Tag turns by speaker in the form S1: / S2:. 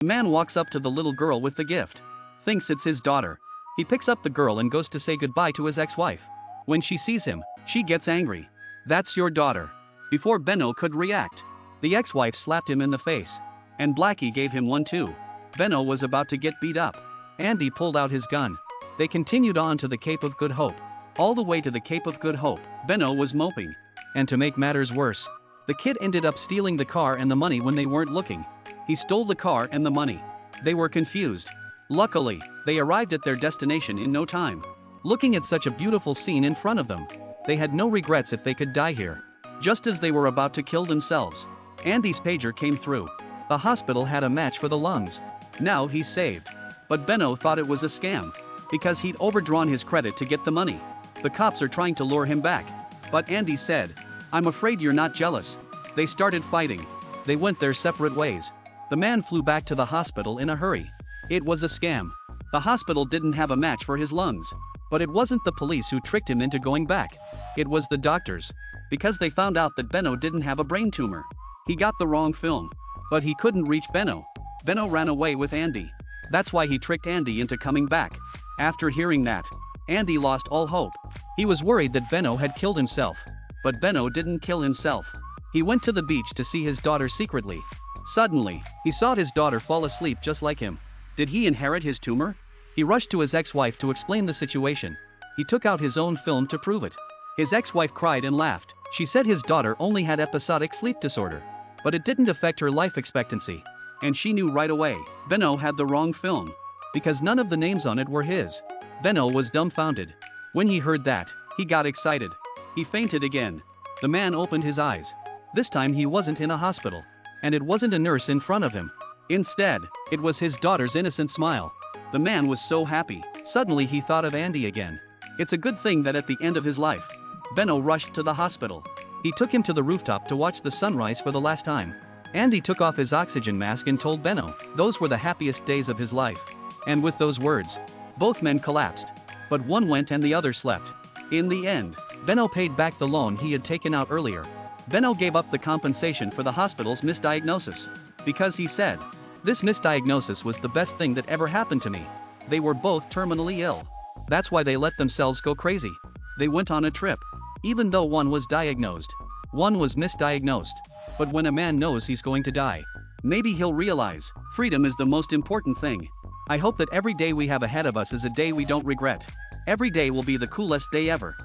S1: The man walks up to the little girl with the gift. Thinks it's his daughter. He picks up the girl and goes to say goodbye to his ex-wife. When she sees him, she gets angry. "That's your daughter." Before Benno could react, the ex-wife slapped him in the face. And Blackie gave him one too. Benno was about to get beat up. Andy pulled out his gun. They continued on to the Cape of Good Hope. All the way to the Cape of Good Hope, Benno was moping. And to make matters worse, the kid ended up stealing the car and the money when they weren't looking. He stole the car and the money. They were confused. Luckily, they arrived at their destination in no time. Looking at such a beautiful scene in front of them, they had no regrets if they could die here. Just as they were about to kill themselves, Andy's pager came through. The hospital had a match for the lungs. Now he's saved. But Benno thought it was a scam, because he'd overdrawn his credit to get the money. The cops are trying to lure him back. But Andy said, "I'm afraid you're not jealous." They started fighting. They went their separate ways. The man flew back to the hospital in a hurry. It was a scam. The hospital didn't have a match for his lungs. But it wasn't the police who tricked him into going back. It was the doctors. Because they found out that Benno didn't have a brain tumor. He got the wrong film. But he couldn't reach Benno. Benno ran away with Andy. That's why he tricked Andy into coming back. After hearing that, Andy lost all hope. He was worried that Benno had killed himself. But Benno didn't kill himself. He went to the beach to see his daughter secretly. Suddenly, he saw his daughter fall asleep just like him. Did he inherit his tumor? He rushed to his ex-wife to explain the situation. He took out his own film to prove it. His ex-wife cried and laughed. She said his daughter only had episodic sleep disorder. But it didn't affect her life expectancy. And she knew right away, Benno had the wrong film. Because none of the names on it were his. Benno was dumbfounded. When he heard that, he got excited. He fainted again. The man opened his eyes. This time he wasn't in a hospital. And it wasn't a nurse in front of him. Instead, it was his daughter's innocent smile. The man was so happy. Suddenly he thought of Andy again. It's a good thing that at the end of his life, Benno rushed to the hospital. He took him to the rooftop to watch the sunrise for the last time. Andy took off his oxygen mask and told Benno those were the happiest days of his life. And with those words, both men collapsed. But one went and the other slept. In the end, Benno paid back the loan he had taken out earlier. Benno gave up the compensation for the hospital's misdiagnosis. Because he said, "This misdiagnosis was the best thing that ever happened to me." They were both terminally ill. That's why they let themselves go crazy. They went on a trip. Even though one was diagnosed, one was misdiagnosed. But when a man knows he's going to die, maybe he'll realize freedom is the most important thing. I hope that every day we have ahead of us is a day we don't regret. Every day will be the coolest day ever.